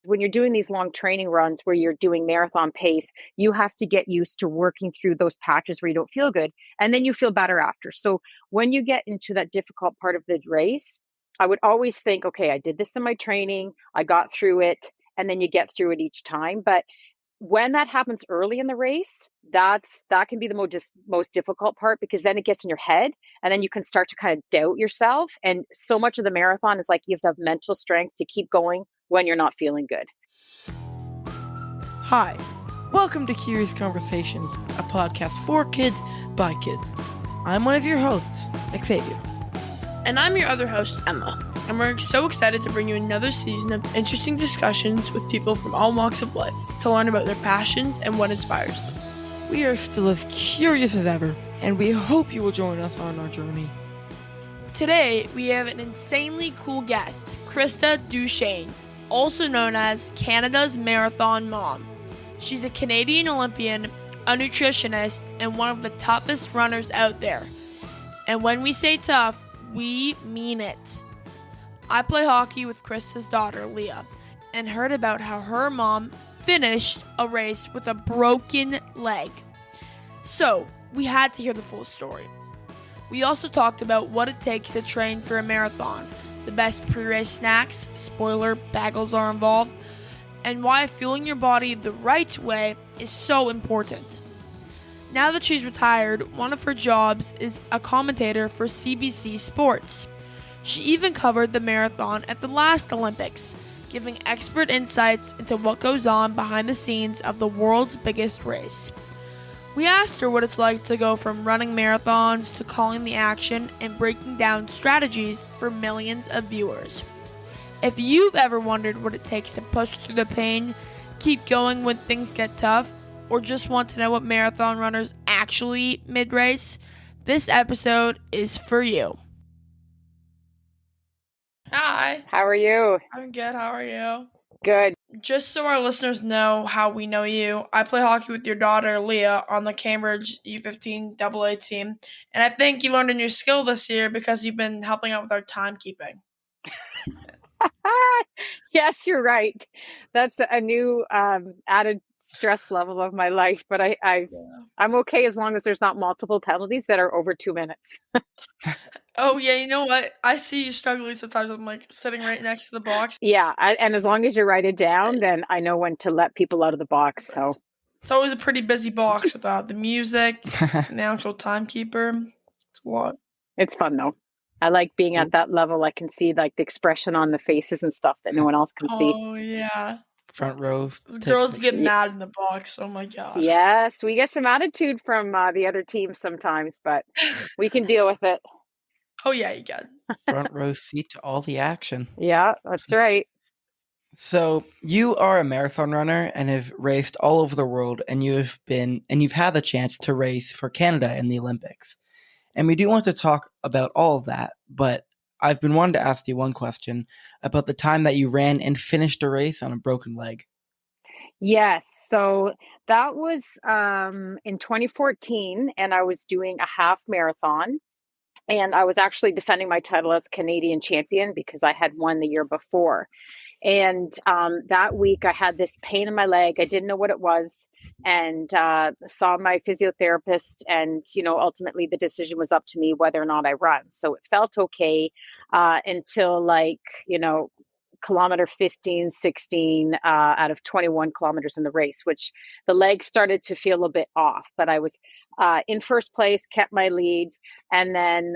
When you're doing these long training runs where you're doing marathon pace, you have to get used to working through those patches where you don't feel good, and then you feel better after. So when you get into that difficult part of the race, I would always think, okay, I did this in my training, I got through it, and then you get through it each time. But when that happens early in the race, that can be the most difficult part, because then it gets in your head, and then you can start to kind of doubt yourself. And so much of the marathon is like you have to have mental strength to keep going when you're not feeling good. Hi, welcome to Curious Conversations, a podcast for kids by kids. I'm one of your hosts, Xavier. And I'm your other host, Emma. And we're so excited to bring you another season of interesting discussions with people from all walks of life to learn about their passions and what inspires them. We are still as curious as ever, and we hope you will join us on our journey. Today, we have an insanely cool guest, Krista DuChene, also known as Canada's Marathon Mom. She's a Canadian Olympian, a nutritionist, and one of the toughest runners out there. And when we say tough, we mean it. I play hockey with Krista's daughter, Leah, and heard about how her mom finished a race with a broken leg. So, we had to hear the full story. We also talked about what it takes to train for a marathon, the best pre-race snacks, spoiler, bagels are involved, and why fueling your body the right way is so important. Now that she's retired, one of her jobs is a commentator for CBC Sports. She even covered the marathon at the last Olympics, giving expert insights into what goes on behind the scenes of the world's biggest race. We asked her what it's like to go from running marathons to calling the action and breaking down strategies for millions of viewers. If you've ever wondered what it takes to push through the pain, keep going when things get tough, or just want to know what marathon runners actually eat mid-race, this episode is for you. Hi. How are you? I'm good. How are you? Good. Just so our listeners know how we know you, I play hockey with your daughter, Leah, on the Cambridge U15 AA team. And I think you learned a new skill this year because you've been helping out with our timekeeping. Yes, you're right. That's a new added stress level of my life, but I'm okay as long as there's not multiple penalties that are over 2 minutes. Oh, yeah, you know what? I see you struggling sometimes. I'm like sitting right next to the box. Yeah, and as long as you write it down, then I know when to let people out of the box. So it's always a pretty busy box with the music and the actual timekeeper. It's a lot. It's fun though. I like being at that level. I can see like the expression on the faces and stuff that no one else can see. Oh, yeah. Front row. The girls get mad in the box. Oh, my God. Yes, we get some attitude from the other team sometimes, but we can deal with it. Oh, yeah, you can. Front row seat to all the action. Yeah, that's right. So you are a marathon runner and have raced all over the world, and you've had the chance to race for Canada in the Olympics. And we do want to talk about all of that, but I've been wanting to ask you one question about the time that you ran and finished a race on a broken leg. Yes, so that was in 2014, and I was doing a half marathon. And I was actually defending my title as Canadian champion because I had won the year before. And that week I had this pain in my leg. I didn't know what it was, and saw my physiotherapist. And, ultimately the decision was up to me whether or not I run. So it felt okay until kilometer 15, 16 out of 21 kilometers in the race, which the leg started to feel a bit off. But I was in first place, kept my lead. And then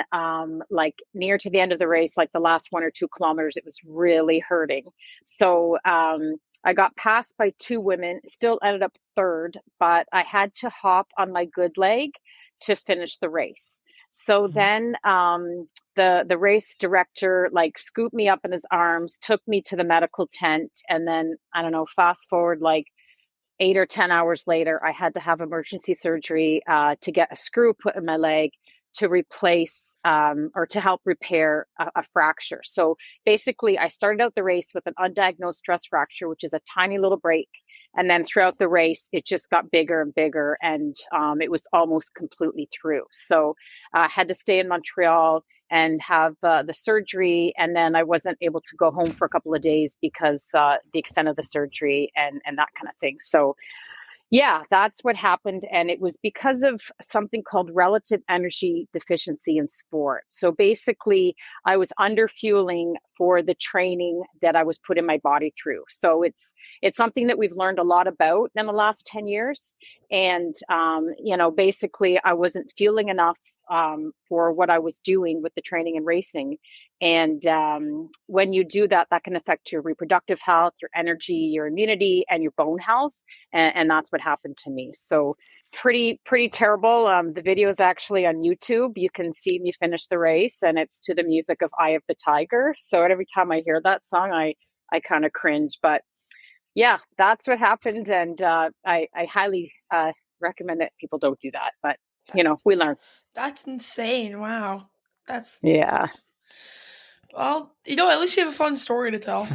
near to the end of the race, like the last 1 or 2 kilometers, it was really hurting. So I got passed by 2 women, still ended up third, but I had to hop on my good leg to finish the race. So then the race director scooped me up in his arms, took me to the medical tent. And then, I don't know, fast forward 8 or 10 hours later, I had to have emergency surgery to get a screw put in my leg to replace or to help repair a fracture. So basically, I started out the race with an undiagnosed stress fracture, which is a tiny little break. And then throughout the race, it just got bigger and bigger, and it was almost completely through. So I had to stay in Montreal and have the surgery. And then I wasn't able to go home for a couple of days because the extent of the surgery and that kind of thing. So yeah, that's what happened. And it was because of something called relative energy deficiency in sport. So basically, I was under fueling for the training that I was putting my body through. So it's something that we've learned a lot about in the last 10 years. And, basically, I wasn't fueling enough for what I was doing with the training and racing. And when you do that, that can affect your reproductive health, your energy, your immunity, and your bone health. And that's what happened to me. So pretty terrible. The video is actually on YouTube. You can see me finish the race, and it's to the music of Eye of the Tiger. So every time I hear that song, I kind of cringe. But yeah, that's what happened. And I highly recommend that people don't do that. But, we learn. That's insane. Wow. That's, Yeah. well, at least you have a fun story to tell.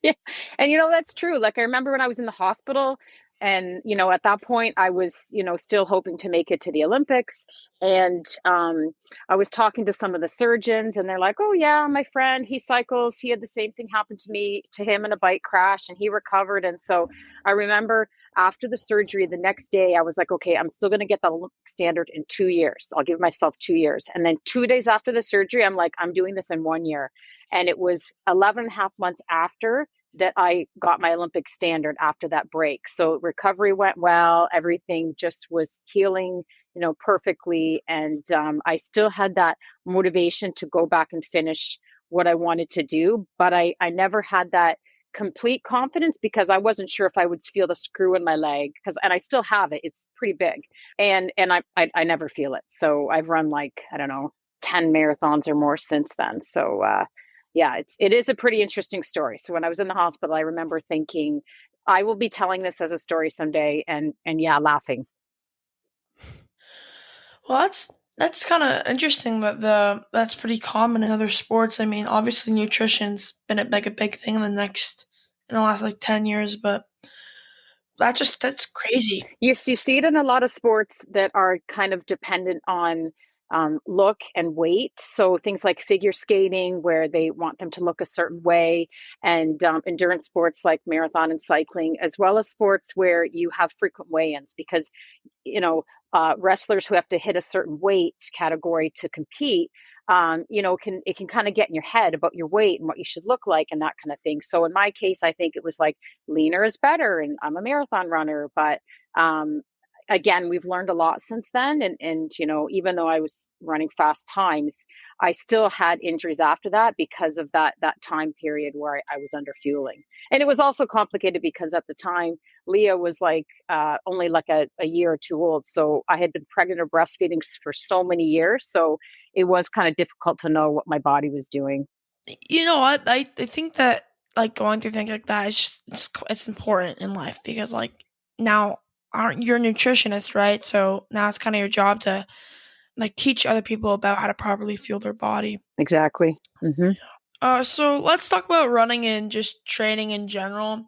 Yeah. And, that's true. Like, I remember when I was in the hospital and, at that point I was, still hoping to make it to the Olympics. And I was talking to some of the surgeons and they're like, oh yeah, my friend, he cycles. He had the same thing happen to him in a bike crash and he recovered. And so I remember after the surgery, the next day I was like, okay, I'm still going to get the Olympic standard in 2 years. I'll give myself 2 years. And then 2 days after the surgery, I'm like, I'm doing this in 1 year. And it was 11 and a half months after that I got my Olympic standard after that break. So recovery went well. Everything just was healing, perfectly. And I still had that motivation to go back and finish what I wanted to do. But I never had that complete confidence because I wasn't sure if I would feel the screw in my leg and I still have it. It's pretty big. And I never feel it. So I've run 10 marathons or more since then. So, yeah, it is a pretty interesting story. So when I was in the hospital, I remember thinking, I will be telling this as a story someday, and yeah, laughing. Well, that's kind of interesting that's pretty common in other sports. I mean, obviously nutrition's been a big thing in the last 10 years, but that's crazy. You see it in a lot of sports that are kind of dependent on look and weight. So things like figure skating, where they want them to look a certain way, and endurance sports like marathon and cycling, as well as sports where you have frequent weigh-ins because, wrestlers who have to hit a certain weight category to compete, it can kind of get in your head about your weight and what you should look like and that kind of thing. So in my case, I think it was like leaner is better, and I'm a marathon runner, but again, we've learned a lot since then. And even though I was running fast times, I still had injuries after that because of that time period where I was under fueling. And it was also complicated because at the time, Leah was only a year or two old. So I had been pregnant or breastfeeding for so many years. So it was kind of difficult to know what my body was doing. You know what? I think that going through things like that it's important in life because now you're a nutritionist, right? So now it's kind of your job to teach other people about how to properly fuel their body. Exactly. Mm-hmm. So let's talk about running and just training in general.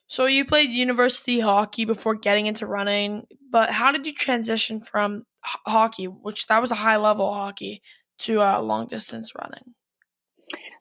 So you played university hockey before getting into running, but how did you transition from hockey, which that was a high level hockey, to long distance running?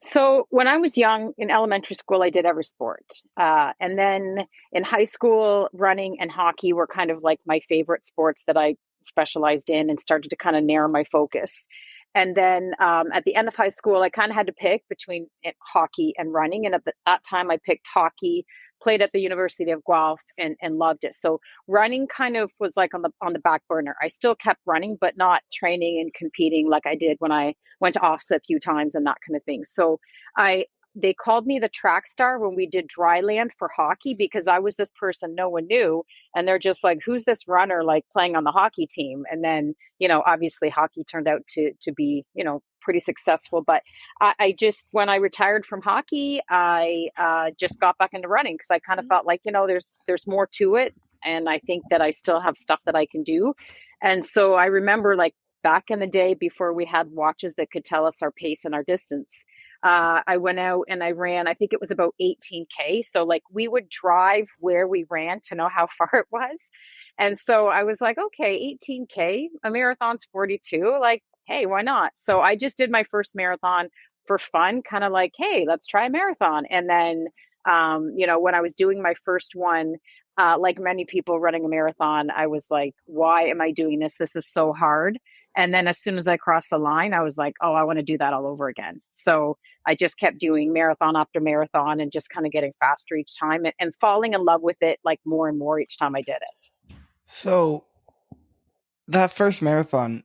So when I was young in elementary school, I did every sport. And then in high school, running and hockey were kind of like my favorite sports that I specialized in and started to kind of narrow my focus. And then at the end of high school, I kind of had to pick between hockey and running. And at that time, I picked hockey, played at the University of Guelph and loved it. So running kind of was on the back burner. I still kept running, but not training and competing like I did when I went to OFSA a few times and that kind of thing. So they called me the track star when we did dry land for hockey because I was this person no one knew. And they're just like, who's this runner playing on the hockey team? And then, obviously hockey turned out to be, pretty successful. But I just, when I retired from hockey, I just got back into running because I kind of felt like, there's more to it. And I think that I still have stuff that I can do. And so I remember back in the day before we had watches that could tell us our pace and our distance, I went out and I ran, I think it was about 18K. So we would drive where we ran to know how far it was. And so I was like, okay, 18K, a marathon's 42. hey, why not? So I just did my first marathon for fun, kind of like, hey, let's try a marathon. And then, when I was doing my first one, like many people running a marathon, I was like, why am I doing this? This is so hard. And then as soon as I crossed the line, I was like, oh, I want to do that all over again. So I just kept doing marathon after marathon and just kind of getting faster each time and falling in love with it like more and more each time I did it. So that first marathon,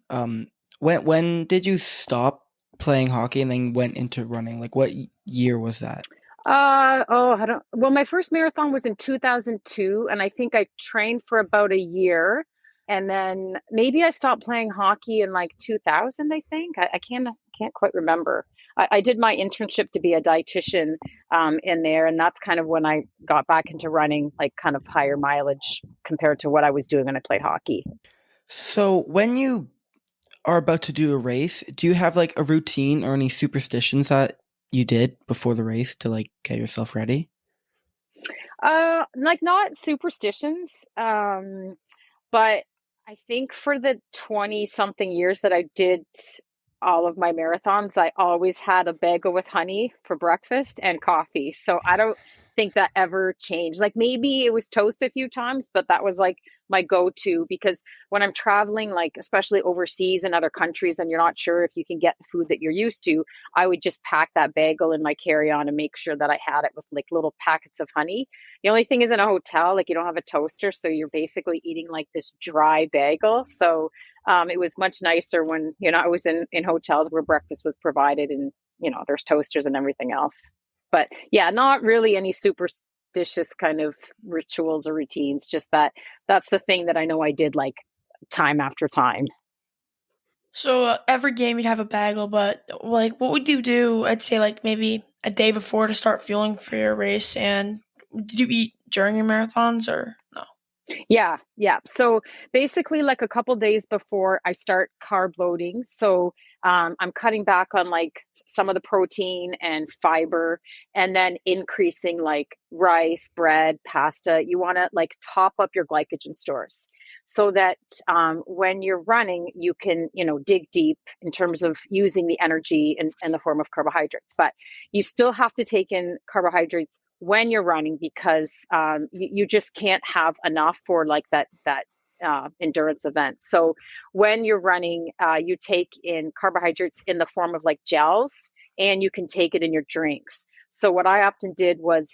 when did you stop playing hockey and then went into running? Like what year was that? My first marathon was in 2002, and I think I trained for about a year. And then maybe I stopped playing hockey in like 2000, I think. I can't quite remember. I did my internship to be a dietitian in there, and that's kind of when I got back into running, like kind of higher mileage compared to what I was doing when I played hockey. So when you are about to do a race, do you have like a routine or any superstitions that you did before the race to like get yourself ready? Like not superstitions, but I think for the 20 something years that I did all of my marathons, I always had a bagel with honey for breakfast and coffee. So I don't think that ever changed. Like maybe it was toast a few times, but that was like my go-to because when I'm traveling, like especially overseas in other countries, and you're not sure if you can get the food that you're used to, I would just pack that bagel in my carry-on and make sure that I had it with like little packets of honey. The only thing is in a hotel, like you don't have a toaster, so you're basically eating like this dry bagel. So it was much nicer when, I was in hotels where breakfast was provided and, there's toasters and everything else. But yeah, not really any superstitious kind of rituals or routines, just that's the thing that I know I did like time after time. So every game you'd have a bagel, but like, what would you do? I'd say like maybe a day before to start fueling for your race. And did you eat during your marathons or no? Yeah, yeah. So basically, like a couple days before I start carb loading, so I'm cutting back on like some of the protein and fiber, and then increasing like rice, bread, pasta. You want to like top up your glycogen stores so that when you're running, you can dig deep in terms of using the energy in the form of carbohydrates. But you still have to take in carbohydrates when you're running because you just can't have enough for like that endurance event. So when you're running, you take in carbohydrates in the form of like gels, and you can take it in your drinks. So what I often did was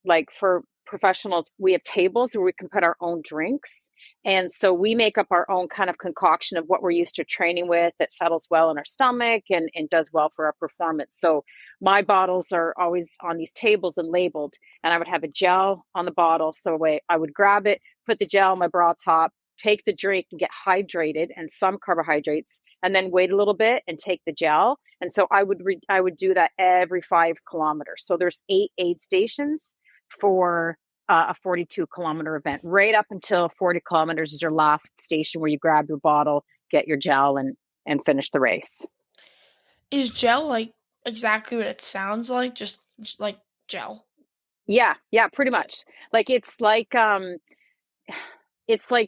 like for professionals, we have tables where we can put our own drinks. And so we make up our own kind of concoction of what we're used to training with that settles well in our stomach and does well for our performance. So my bottles are always on these tables and labeled, and I would have a gel on the bottle. So I would grab it, put the gel on my bra top, take the drink and get hydrated and some carbohydrates, and then wait a little bit and take the gel. And so I would do that every 5 kilometers. So there's 8 aid stations for a 42-kilometer event. Right up until 40 kilometers is your last station where you grab your bottle, get your gel, and finish the race. Is gel like exactly what it sounds like? Just like gel? Yeah, pretty much. Like it's like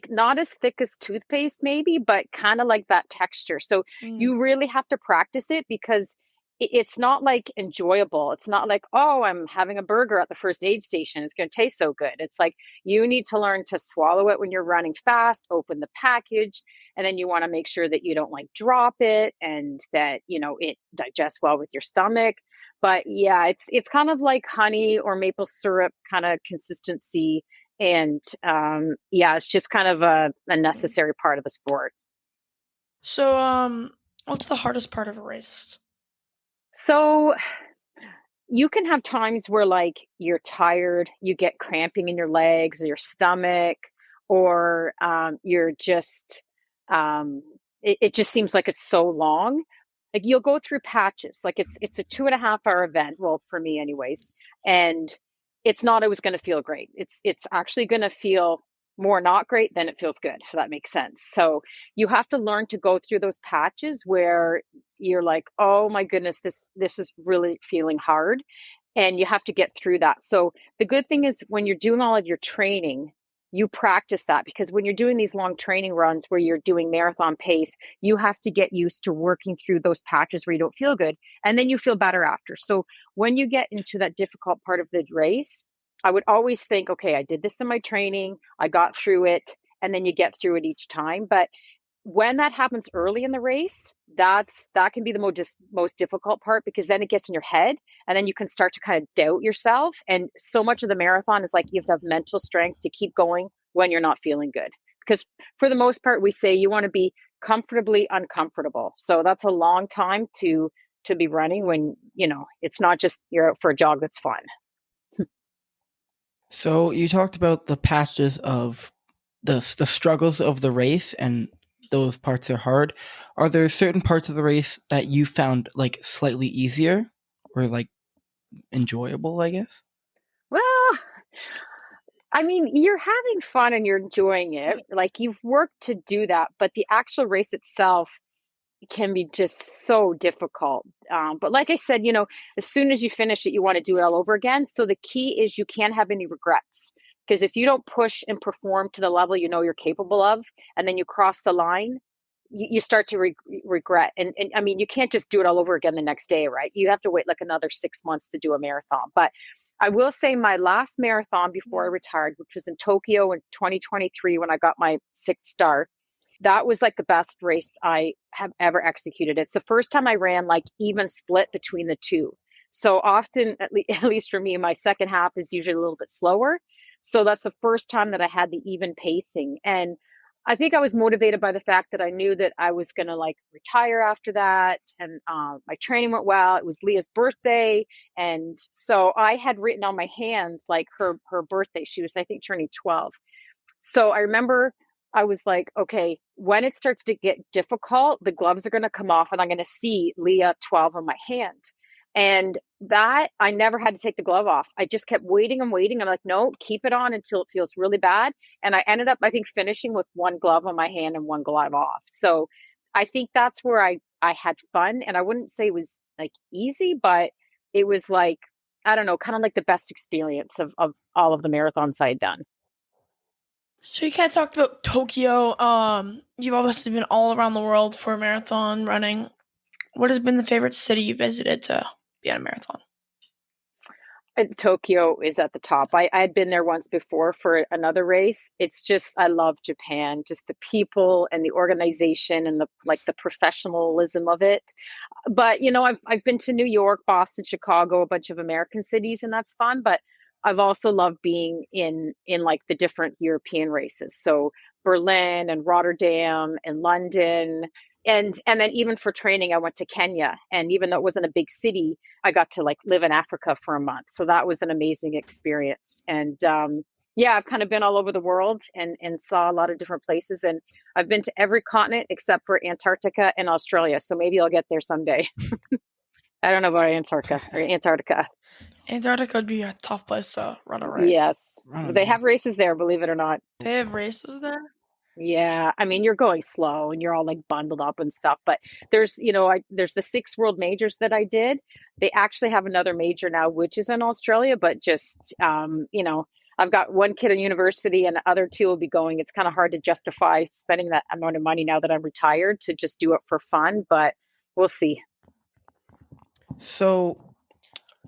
not as thick as toothpaste maybe, but kind of like that texture. So you really have to practice it because it's not like enjoyable. It's not like, oh, I'm having a burger at the first aid station. It's going to taste so good. It's like you need to learn to swallow it when you're running fast, open the package, and then you want to make sure that you don't like drop it and that, it digests well with your stomach. But yeah, it's kind of like honey or maple syrup kind of consistency. And it's just kind of a necessary part of the sport. So what's the hardest part of a race? So you can have times where like you're tired, you get cramping in your legs or your stomach, or you're just it just seems like it's so long. Like you'll go through patches. Like it's a 2.5 hour event. Well, for me anyways. And it's not always going to feel great. It's actually going to feel more not great than it feels good. So that makes sense. So you have to learn to go through those patches where you're like, oh my goodness, this is really feeling hard. And you have to get through that. So the good thing is when you're doing all of your training, you practice that, because when you're doing these long training runs where you're doing marathon pace, you have to get used to working through those patches where you don't feel good, and then you feel better after. So when you get into that difficult part of the race, I would always think, okay, I did this in my training, I got through it, and then you get through it each time. But when that happens early in the race, that can be the most difficult part, because then it gets in your head, and then you can start to kind of doubt yourself. And so much of the marathon is like, you have to have mental strength to keep going when you're not feeling good, because for the most part, we say you want to be comfortably uncomfortable. So that's a long time to be running when, it's not just you're out for a jog that's fun. So you talked about the patches of the struggles of the race, and those parts are hard. Are there certain parts of the race that you found like slightly easier or like enjoyable, I guess? Well, I mean, you're having fun and you're enjoying it. Like, you've worked to do that, but the actual race itself can be just so difficult. But like I said, as soon as you finish it, you want to do it all over again. So the key is you can't have any regrets, because if you don't push and perform to the level you're capable of, and then you cross the line, you start to regret. And I mean, you can't just do it all over again the next day, right? You have to wait like another 6 months to do a marathon. But I will say my last marathon before I retired, which was in Tokyo in 2023, when I got my 6th star, that was like the best race I have ever executed. It's the first time I ran like even split between the two. So often, at least for me, my second half is usually a little bit slower. So that's the first time that I had the even pacing. And I think I was motivated by the fact that I knew that I was going to like retire after that. And my training went well. It was Leah's birthday. And so I had written on my hands, like her birthday. She was, I think, turning 12. So I remember I was like, okay, when it starts to get difficult, the gloves are going to come off and I'm going to see Leah 12 on my hand. And that, I never had to take the glove off. I just kept waiting and waiting. I'm like, no, keep it on until it feels really bad. And I ended up, I think, finishing with one glove on my hand and one glove off. So I think that's where I had fun. And I wouldn't say it was like easy, but it was like, I don't know, kind of like the best experience of all of the marathons I had done. So you kind of talked about Tokyo. You've obviously been all around the world for marathon running. What has been the favorite city you visited to be on a marathon? Tokyo is at the top. I had been there once before for another race. It's just, I love Japan, just the people and the organization and the professionalism of it. But, I've been to New York, Boston, Chicago, a bunch of American cities, and that's fun. But I've also loved being in like the different European races. So Berlin and Rotterdam and London. And then even for training, I went to Kenya. And even though it wasn't a big city, I got to like live in Africa for a month. So that was an amazing experience. And I've kind of been all over the world and saw a lot of different places. And I've been to every continent except for Antarctica and Australia. So maybe I'll get there someday. I don't know about Antarctica. Antarctica would be a tough place to run a race. Yes. They have races there, believe it or not. They have races there? Yeah. I mean, you're going slow and you're all like bundled up and stuff, but there's the 6 world majors that I did. They actually have another major now, which is in Australia, but just, I've got one kid in university and the other 2 will be going. It's kind of hard to justify spending that amount of money now that I'm retired to just do it for fun, but we'll see. So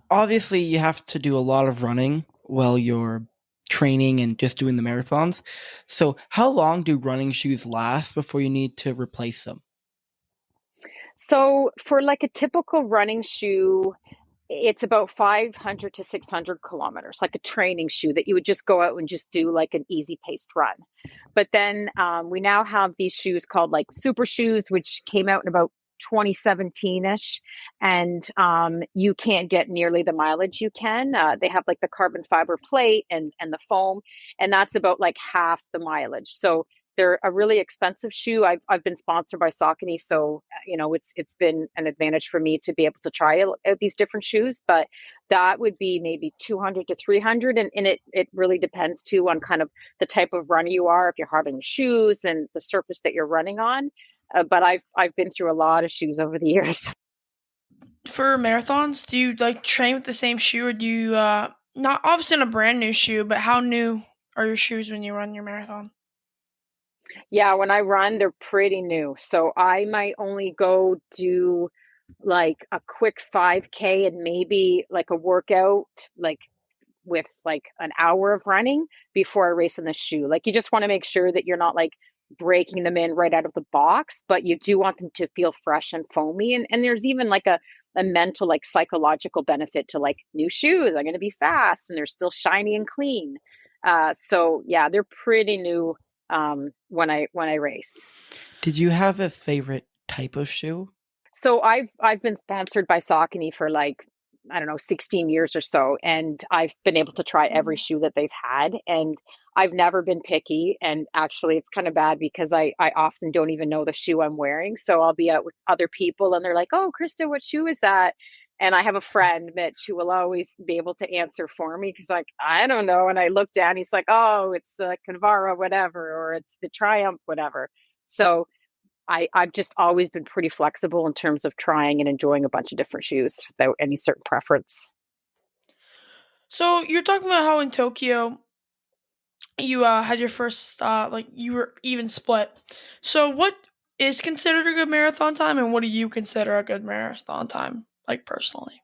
obviously you have to do a lot of running while you're training and just doing the marathons. So how long do running shoes last before you need to replace them? So for like a typical running shoe, it's about 500 to 600 kilometers, like a training shoe that you would just go out and just do like an easy paced run. But then we now have these shoes called like super shoes, which came out in about 2017-ish, and you can't get nearly the mileage you can. They have like the carbon fiber plate and the foam, and that's about like half the mileage. So they're a really expensive shoe. I've been sponsored by Saucony, so it's been an advantage for me to be able to try out these different shoes. But that would be maybe 200 to 300, and it really depends too on kind of the type of runner you are, if you're hard on your shoes and the surface that you're running on. But I've been through a lot of shoes over the years. For marathons, do you like train with the same shoe, or do you not obviously on a brand new shoe, but how new are your shoes when you run your marathon? Yeah, when I run, they're pretty new. So I might only go do like a quick 5K and maybe like a workout, like with like an hour of running before I race in the shoe. Like you just want to make sure that you're not like breaking them in right out of the box, but you do want them to feel fresh and foamy. And there's even like a mental, like psychological benefit to like new shoes. I'm going to be fast and they're still shiny and clean. So yeah, they're pretty new when I race. Did you have a favorite type of shoe? So I've been sponsored by Saucony for like, I don't know, 16 years or so, and I've been able to try every shoe that they've had, and I've never been picky. And actually, it's kind of bad because I often don't even know the shoe I'm wearing. So I'll be out with other people, and they're like, "Oh, Krista, what shoe is that?" And I have a friend, Mitch, who will always be able to answer for me because, like, I don't know. And I look down, he's like, "Oh, it's the Convara, whatever, or it's the Triumph, whatever." So I've just always been pretty flexible in terms of trying and enjoying a bunch of different shoes without any certain preference. So you're talking about how in Tokyo you had your first like you were even split. So what is considered a good marathon time, and what do you consider a good marathon time, like personally?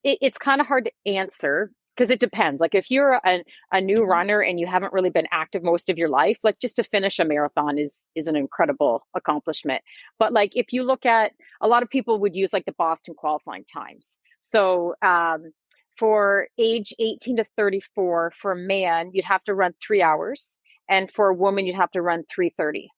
It's kind of hard to answer because it depends. Like if you're a new runner and you haven't really been active most of your life, like just to finish a marathon is an incredible accomplishment. But like if you look at, a lot of people would use like the Boston qualifying times. So for age 18 to 34, for a man, you'd have to run 3 hours. And for a woman, you'd have to run 3:30.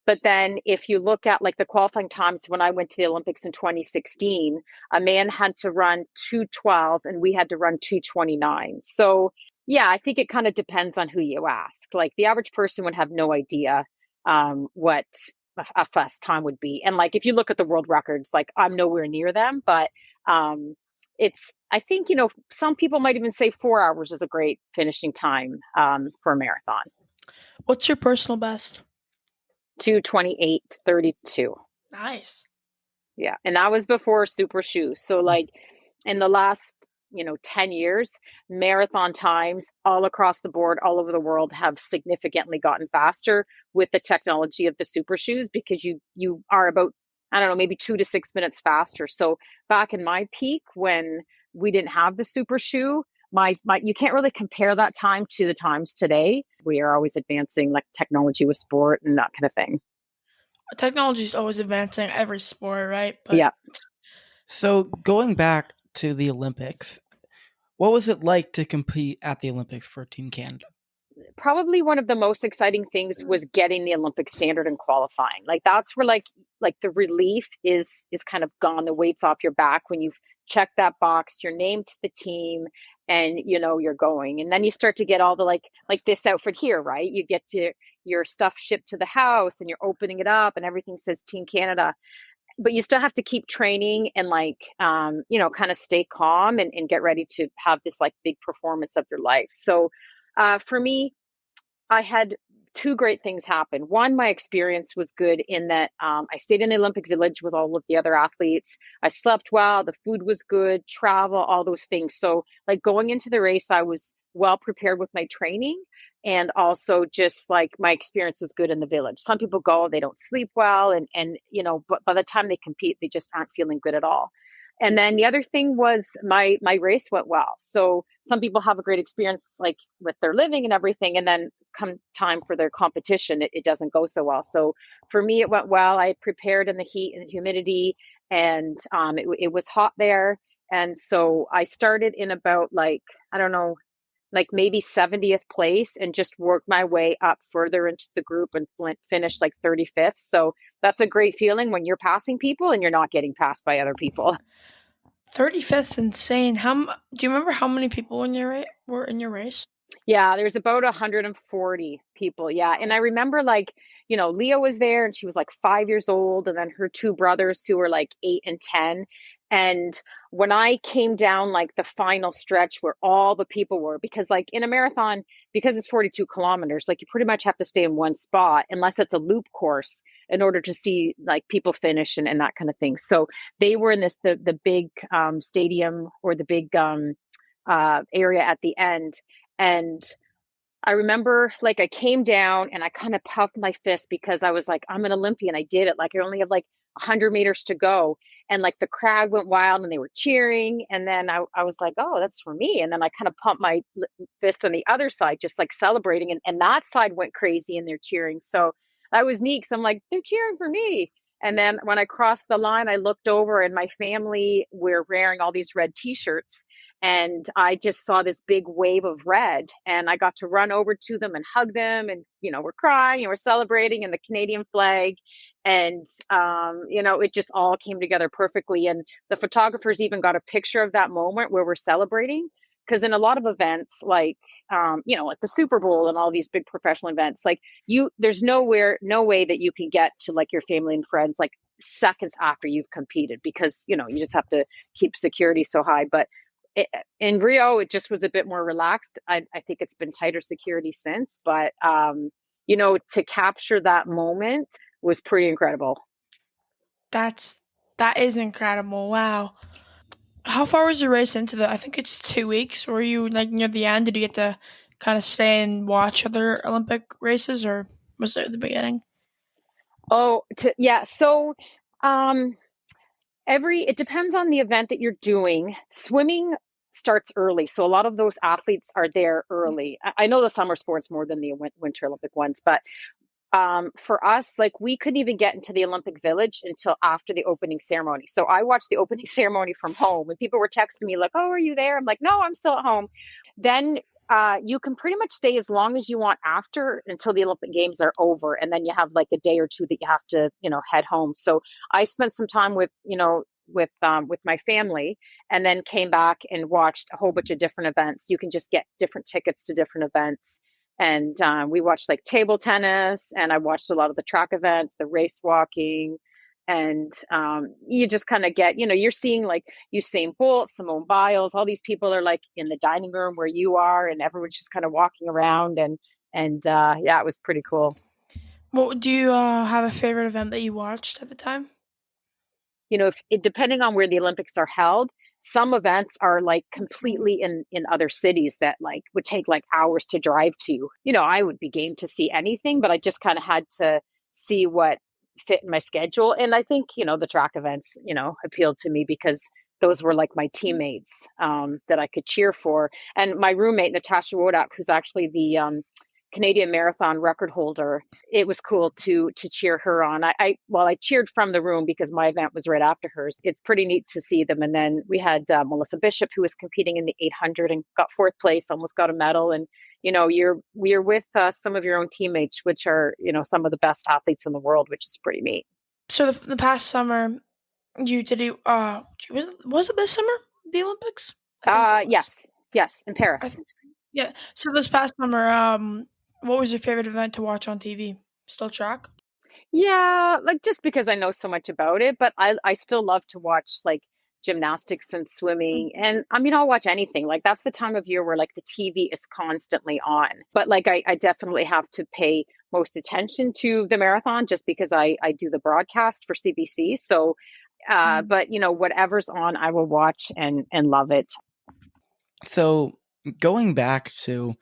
But then if you look at like the qualifying times, when I went to the Olympics in 2016, a man had to run 2:12 and we had to run 2:29. So yeah, I think it kind of depends on who you ask. Like the average person would have no idea what a fast time would be. And like if you look at the world records, like I'm nowhere near them, but I think, some people might even say 4 hours is a great finishing time for a marathon. What's your personal best? 2:28:32. Nice. Yeah. And that was before super shoes. So like in the last, 10 years, marathon times all across the board, all over the world have significantly gotten faster with the technology of the super shoes because you are about, I don't know, maybe 2 to 6 minutes faster. So back in my peak when we didn't have the super shoe, my you can't really compare that time to the times today. We are always advancing like technology with sport and that kind of thing. Technology is always advancing every sport, right? But Yeah. So going back to the Olympics, what was it like to compete at the Olympics for Team Canada? Probably one of the most exciting things was getting the Olympic standard and qualifying. Like that's where like the relief is kind of gone. The weight's off your back when you've checked that box, you're named to the team and you're going. And then you start to get all the like this outfit here, right? You get to your stuff shipped to the house and you're opening it up and everything says Team Canada. But you still have to keep training and like kind of stay calm and get ready to have this like big performance of your life. So for me, I had two great things happen. One, my experience was good in that I stayed in the Olympic Village with all of the other athletes. I slept well, the food was good, travel, all those things. So like going into the race, I was well prepared with my training. And also just like my experience was good in the village. Some people go, they don't sleep well. And but by the time they compete, they just aren't feeling good at all. And then the other thing was my race went well. So some people have a great experience like with their living and everything. And then come time for their competition, it doesn't go so well. So for me, it went well. I prepared in the heat and the humidity and it was hot there. And so I started in about like, I don't know, like maybe 70th place and just worked my way up further into the group and finished like 35th. So that's a great feeling when you're passing people and you're not getting passed by other people. 35th, insane. Do you remember how many people were in your race? Yeah, there's about 140 people. Yeah. And I remember like, Leah was there and she was like 5 years old. And then her two brothers who were like 8 and 10. And when I came down like the final stretch where all the people were, because like in a marathon, because it's 42 kilometers, like you pretty much have to stay in one spot unless it's a loop course in order to see like people finish and that kind of thing. So they were in the big stadium or the big area at the end. And I remember like I came down and I kind of puffed my fist because I was like, I'm an Olympian. I did it. Like I only have like 100 meters to go. And like the crowd went wild and they were cheering. And then I was like, oh, that's for me. And then I kind of pumped my fist on the other side, just like celebrating. And that side went crazy and they're cheering. So that was neat. So I'm like, they're cheering for me. And then when I crossed the line, I looked over and my family were wearing all these red t-shirts. And I just saw this big wave of red and I got to run over to them and hug them. And, we're crying and we're celebrating and the Canadian flag. And, it just all came together perfectly. And the photographers even got a picture of that moment where we're celebrating. Because in a lot of events, like, like the Super Bowl and all these big professional events, like there's no way that you can get to like your family and friends, like seconds after you've competed because, you just have to keep security so high. But in Rio, it just was a bit more relaxed. I think it's been tighter security since, but, to capture that moment was pretty incredible. That is incredible. Wow. How far was your race into I think it's 2 weeks. Were you like near the end? Did you get to kind of stay and watch other Olympic races or was it at the beginning? Oh, yeah. So, it depends on the event that you're doing. Swimming starts early. So a lot of those athletes are there early. I know the summer sports more than the Winter Olympic ones, but for us, like we couldn't even get into the Olympic Village until after the opening ceremony. So I watched the opening ceremony from home and people were texting me like, oh, are you there? I'm like, no, I'm still at home. Then you can pretty much stay as long as you want after until the Olympic Games are over. And then you have like a day or two that you have to, head home. So I spent some time with my family and then came back and watched a whole bunch of different events. You can just get different tickets to different events. And we watched like table tennis and I watched a lot of the track events, the race walking. And you just kind of get, you're seeing like Usain Bolt, Simone Biles, all these people are like in the dining room where you are and everyone's just kind of walking around. And yeah, it was pretty cool. Well, do you have a favorite event that you watched at the time? Depending on where the Olympics are held, some events are like completely in other cities that like would take like hours to drive to. I would be game to see anything, but I just kind of had to see what fit in my schedule. And I think, the track events, appealed to me because those were like my teammates that I could cheer for. And my roommate, Natasha Wodak, who's actually the Canadian marathon record holder, it was cool to cheer her on. I cheered from the room because my event was right after hers. It's pretty neat to see them. And then we had Melissa Bishop, who was competing in the 800 and got fourth place, almost got a medal. And you're with some of your own teammates, which are some of the best athletes in the world, which is pretty neat. So the past summer, was it this summer the Olympics? Yes, in Paris. Yeah. So this past summer, what was your favorite event to watch on TV? Still track? Yeah, like just because I know so much about it, but I still love to watch like gymnastics and swimming. And I mean, I'll watch anything. Like that's the time of year where like the TV is constantly on. But like I definitely have to pay most attention to the marathon just because I do the broadcast for CBC. So but whatever's on, I will watch and love it. So going back to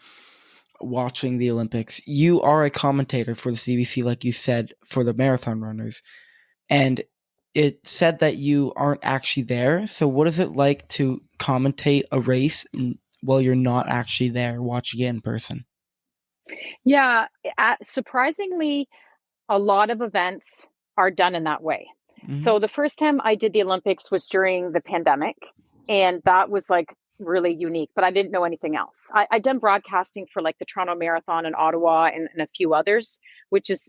watching the Olympics, you are a commentator for the CBC, like you said, for the marathon runners. And it said that you aren't actually there. So what is it like to commentate a race while you're not actually there watching it in person? Yeah, surprisingly, a lot of events are done in that way. Mm-hmm. So the first time I did the Olympics was during the pandemic, and that was like really unique, but I didn't know anything else. I'd done broadcasting for like the Toronto Marathon and Ottawa and a few others, which is,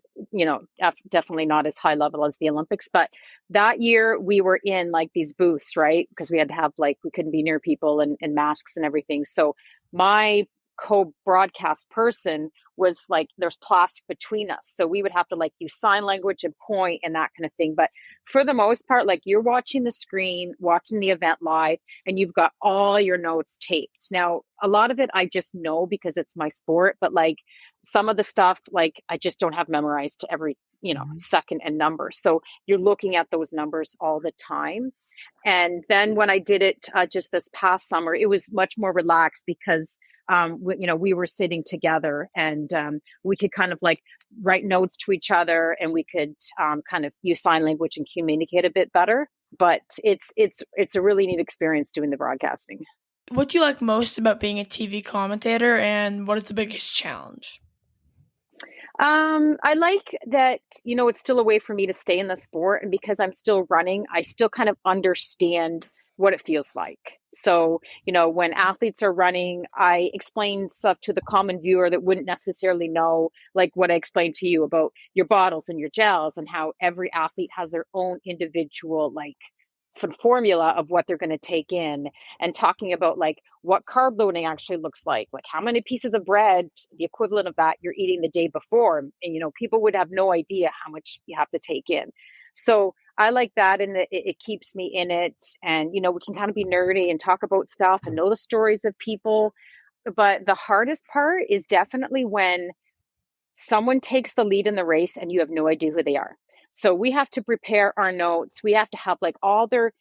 definitely not as high level as the Olympics. But that year we were in like these booths, right? Because we had to have we couldn't be near people and masks and everything. So my co-broadcast person was like, there's plastic between us. So we would have to use sign language and point and that kind of thing. But for the most part, you're watching the screen, watching the event live, and you've got all your notes taped. Now, a lot of it I just know because it's my sport, but some of the stuff, I just don't have memorized to every, second and number. So you're looking at those numbers all the time. And then when I did it just this past summer, it was much more relaxed because we were sitting together, and we could kind of like write notes to each other, and we could kind of use sign language and communicate a bit better. But it's a really neat experience doing the broadcasting. What do you like most about being a TV commentator, and what is the biggest challenge? I like that, it's still a way for me to stay in the sport. And because I'm still running, I still kind of understand what it feels like. So, when athletes are running, I explain stuff to the common viewer that wouldn't necessarily know, like what I explained to you about your bottles and your gels, and how every athlete has their own individual, like, formula of what they're going to take in, and talking about like what carb loading actually looks like how many pieces of bread, the equivalent of that, you're eating the day before. And people would have no idea how much you have to take in. So I like that, and it keeps me in it. And we can kind of be nerdy and talk about stuff and know the stories of people. But the hardest part is definitely when someone takes the lead in the race and you have no idea who they are. So we have to prepare our notes. We have to have like all their,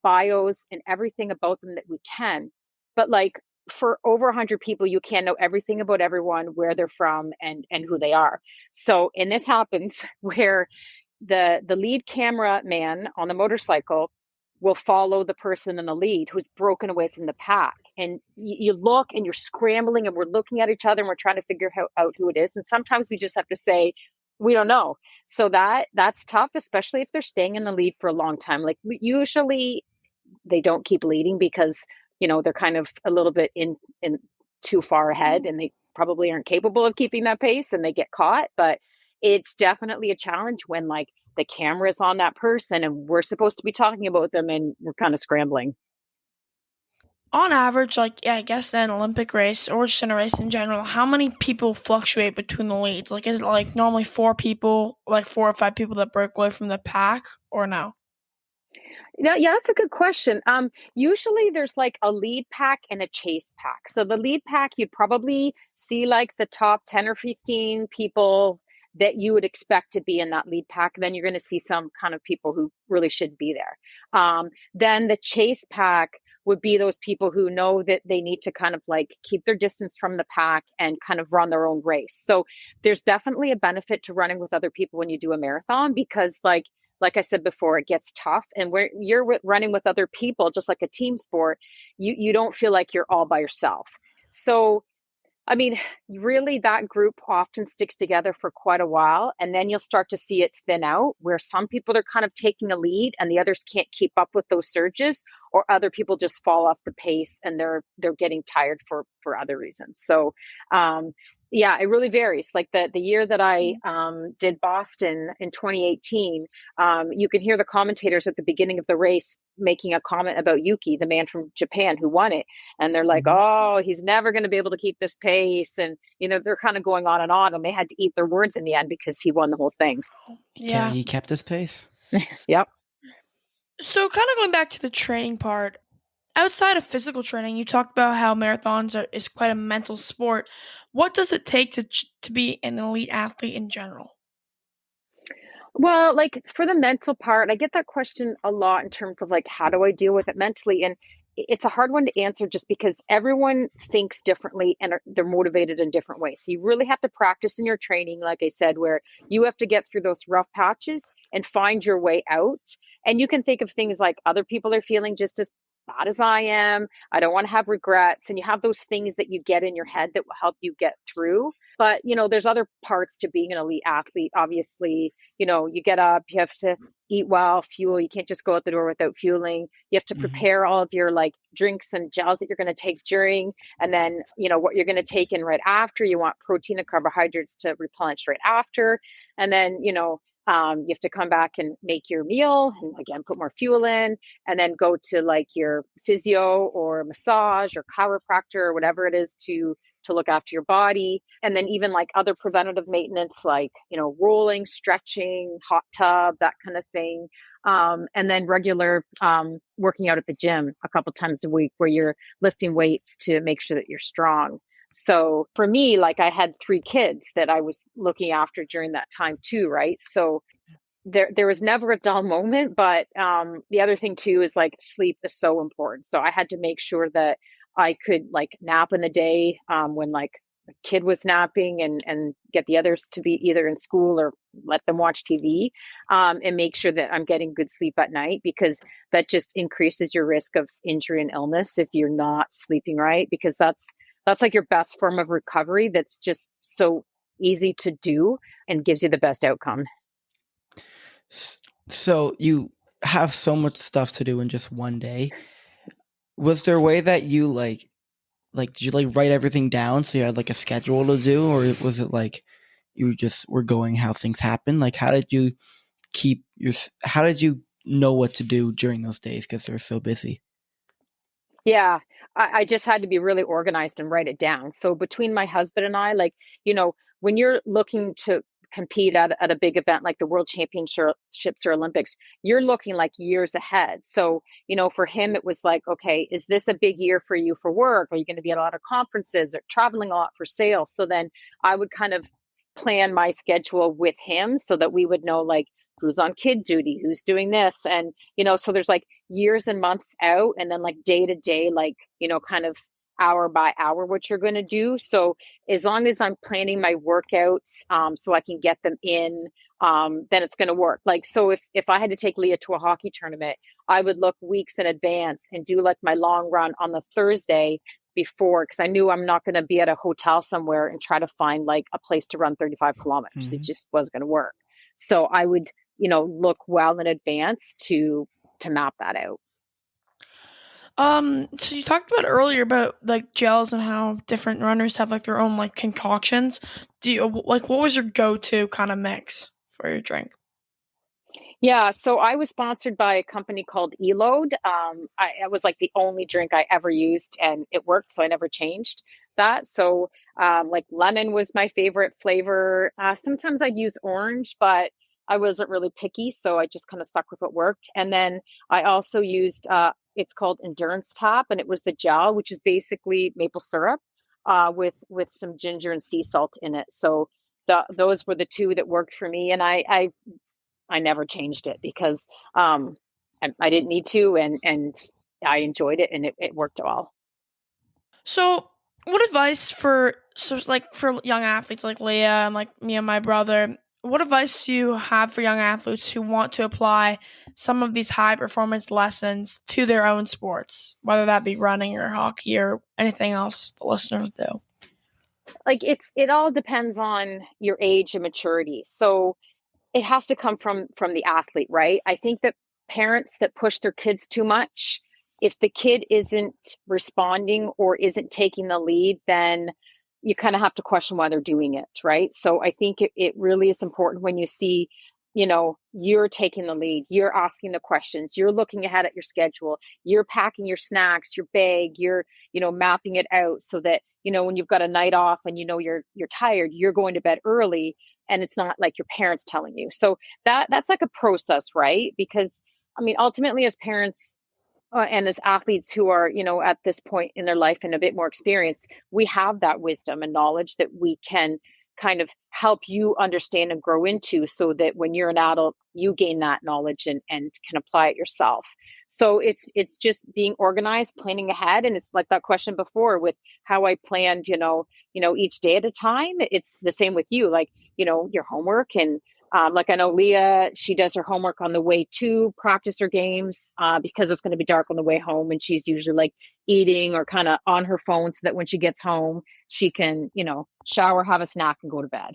bios and everything about them that we can. But like for over 100 people, you can't know everything about everyone, where they're from, and who they are. So, and this happens where the lead camera man on the motorcycle will follow the person in the lead who's broken away from the pack. And you look and you're scrambling, and we're looking at each other, and we're trying to figure out who it is. And sometimes we just have to say, we don't know. So that's tough, especially if they're staying in the lead for a long time. Like usually they don't keep leading because, they're kind of a little bit in too far ahead, and they probably aren't capable of keeping that pace, and they get caught. But it's definitely a challenge when like the camera is on that person and we're supposed to be talking about them, and we're kind of scrambling. On average, I guess an Olympic race or just in a race in general, how many people fluctuate between the leads? Like, is it like normally 4 people, like 4 or 5 people that break away from the pack, or no? Yeah, that's a good question. Usually there's like a lead pack and a chase pack. So the lead pack, you'd probably see like the top 10 or 15 people that you would expect to be in that lead pack. Then you're going to see some kind of people who really should be there. Then the chase pack would be those people who know that they need to kind of like keep their distance from the pack and kind of run their own race. So there's definitely a benefit to running with other people when you do a marathon, because like I said before, it gets tough. And where you're running with other people, just like a team sport, you don't feel like you're all by yourself. So I mean, really, that group often sticks together for quite a while, and then you'll start to see it thin out, where some people are kind of taking a lead and the others can't keep up with those surges, or other people just fall off the pace and they're getting tired for other reasons. So, yeah, it really varies. Like the year that I did Boston in 2018, you can hear the commentators at the beginning of the race making a comment about Yuki, the man from Japan who won it. And they're like, oh, he's never going to be able to keep this pace. And, they're kind of going on, and they had to eat their words in the end because he won the whole thing. Yeah. He kept his pace. Yep. So kind of going back to the training part, outside of physical training, you talked about how marathons is quite a mental sport. What does it take to be an elite athlete in general? Well, like for the mental part, I get that question a lot in terms of like, how do I deal with it mentally? And it's a hard one to answer just because everyone thinks differently and they're motivated in different ways. So you really have to practice in your training, like I said, where you have to get through those rough patches and find your way out. And you can think of things like other people are feeling just as bad as I am. I don't want to have regrets. And you have those things that you get in your head that will help you get through. But, there's other parts to being an elite athlete. Obviously, you get up, you have to eat well, fuel. You can't just go out the door without fueling. You have to prepare all of your like drinks and gels that you're going to take during, and then, what you're going to take in right after. You want protein and carbohydrates to replenish right after. And then, you have to come back and make your meal and again, put more fuel in, and then go to like your physio or massage or chiropractor or whatever it is to look after your body. And then even like other preventative maintenance, like, rolling, stretching, hot tub, that kind of thing. And then regular working out at the gym a couple times a week where you're lifting weights to make sure that you're strong. So for me, like I had 3 kids that I was looking after during that time too, right? So there was never a dull moment. But the other thing too is like sleep is so important. So I had to make sure that I could like nap in the day when like a kid was napping, and get the others to be either in school or let them watch TV, and make sure that I'm getting good sleep at night, because that just increases your risk of injury and illness if you're not sleeping right, because that's like your best form of recovery. That's just so easy to do and gives you the best outcome. So you have so much stuff to do in just one day. Was there a way that you like did you like write everything down so you had like a schedule to do, or was it like you just were going how things happen? Like how did you how did you know what to do during those days because they're so busy? Yeah, I just had to be really organized and write it down. So between my husband and I, like, when you're looking to compete at a big event like the World Championships or Olympics, you're looking like years ahead. So, for him, it was like, okay, is this a big year for you for work? Are you going to be at a lot of conferences or traveling a lot for sales? So then I would kind of plan my schedule with him so that we would know like who's on kid duty, who's doing this. And, so there's like years and months out, and then like day to day, like, kind of hour by hour what you're going to do. So as long as I'm planning my workouts, so I can get them in, then it's going to work. Like, so if I had to take Leah to a hockey tournament, I would look weeks in advance and do like my long run on the Thursday before, because I knew I'm not going to be at a hotel somewhere and try to find like a place to run 35 kilometers. Mm-hmm. It just wasn't going to work. So I would, look well in advance to map that out. So you talked about earlier about like gels and how different runners have like their own like concoctions. Do you like what was your go-to kind of mix for your drink? Yeah, so I was sponsored by a company called Eload. It was like the only drink I ever used, and it worked, so I never changed that. So, like lemon was my favorite flavor. Sometimes I'd use orange, but I wasn't really picky, so I just kind of stuck with what worked. And then I also used it's called Endurance Tap, and it was the gel, which is basically maple syrup with some ginger and sea salt in it. So those were the two that worked for me, and I never changed it because I didn't need to, and I enjoyed it, and it worked well. So what advice for young athletes like Leah and like me and my brother, what advice do you have for young athletes who want to apply some of these high performance lessons to their own sports, whether that be running or hockey or anything else the listeners do? Like it all depends on your age and maturity. So it has to come from the athlete, right? I think that parents that push their kids too much, if the kid isn't responding or isn't taking the lead, then you kind of have to question why they're doing it, right? So I think it really is important when you see, you're taking the lead, you're asking the questions, you're looking ahead at your schedule, you're packing your snacks, your bag, you're, mapping it out so that, when you've got a night off and you're tired, you're going to bed early, and it's not like your parents telling you. So that's like a process, right? Because I mean, ultimately as parents, and as athletes who are, at this point in their life and a bit more experience, we have that wisdom and knowledge that we can kind of help you understand and grow into, so that when you're an adult, you gain that knowledge and can apply it yourself. So it's just being organized, planning ahead. And it's like that question before with how I planned, each day at a time. It's the same with you, like, your homework. And like I know Leah, she does her homework on the way to practice her games because it's going to be dark on the way home. And she's usually like eating or kind of on her phone so that when she gets home, she can, shower, have a snack, and go to bed.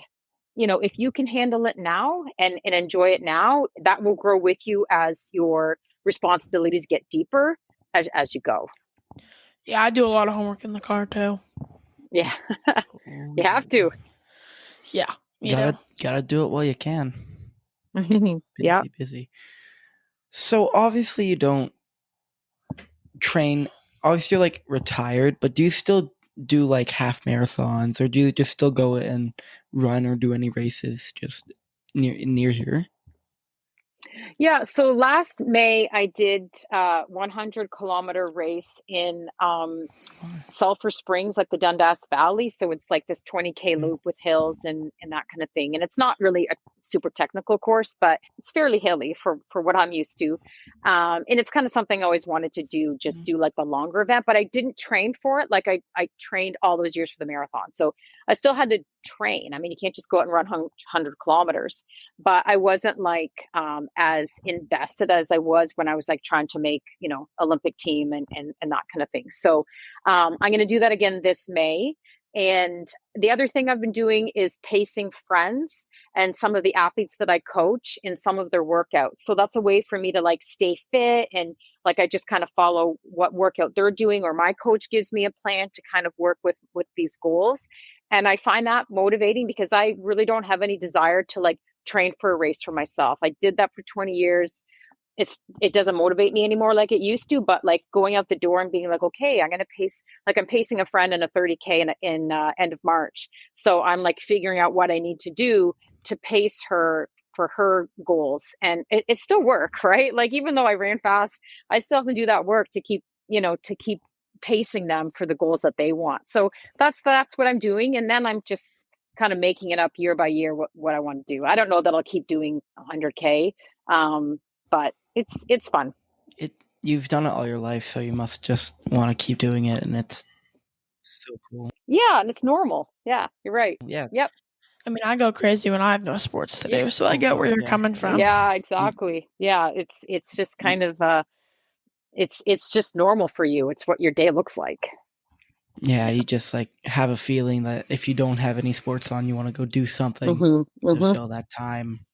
If you can handle it now and enjoy it now, that will grow with you as your responsibilities get deeper as you go. Yeah, I do a lot of homework in the car too. Yeah, you have to. Yeah. Gotta do it while you can. Yeah. Busy. So obviously you don't train. Obviously you're like retired, but do you still do like half marathons, or do you just still go and run or do any races just near here? Yeah. So last May I did 100-kilometer race in Sulphur Springs, like the Dundas Valley. So it's like this 20K loop with hills and that kind of thing. And it's not really super technical course, but it's fairly hilly for what I'm used to. And it's kind of something I always wanted to do, just do like a longer event, but I didn't train for it. Like I trained all those years for the marathon. So I still had to train. I mean, you can't just go out and run 100 kilometers, but I wasn't like as invested as I was when I was like trying to make, Olympic team and that kind of thing. So I'm going to do that again this May. And the other thing I've been doing is pacing friends and some of the athletes that I coach in some of their workouts. So that's a way for me to like stay fit, and like I just kind of follow what workout they're doing, or my coach gives me a plan to kind of work with these goals. And I find that motivating because I really don't have any desire to like train for a race for myself. I did that for 20 years. It doesn't motivate me anymore like it used to, but like going out the door and being like, okay, I'm going to pace, like I'm pacing a friend in a 30K in end of March. So I'm like figuring out what I need to do to pace her for her goals. And it still work, right? Like, even though I ran fast, I still have to do that work to keep pacing them for the goals that they want. So that's what I'm doing. And then I'm just kind of making it up year by year, what I want to do. I don't know that I'll keep doing 100K. But it's fun. You've done it all your life, so you must just want to keep doing it, and it's so cool. Yeah, and it's normal. Yeah, you're right. Yeah. Yep. I mean, I go crazy when I have no sports to do, so I get where you're coming from. Yeah, exactly. Yeah, it's just kind of it's just normal for you. It's what your day looks like. Yeah, you just like have a feeling that if you don't have any sports on, you want to go do something to fill that time.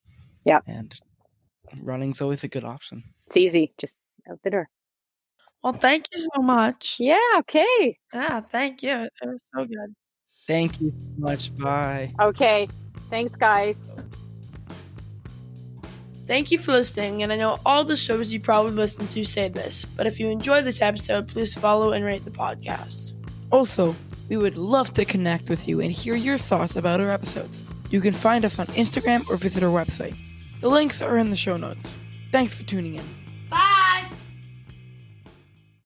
Yeah. And running's always a good option. It's easy, just out the door. Well, thank you so much. Yeah, okay. Yeah, thank you. It was so good. Thank you so much. Bye. Okay. Thanks, guys. Thank you for listening, and I know all the shows you probably listen to say this, but if you enjoyed this episode, please follow and rate the podcast. Also, we would love to connect with you and hear your thoughts about our episodes. You can find us on Instagram or visit our website. The links are in the show notes. Thanks for tuning in.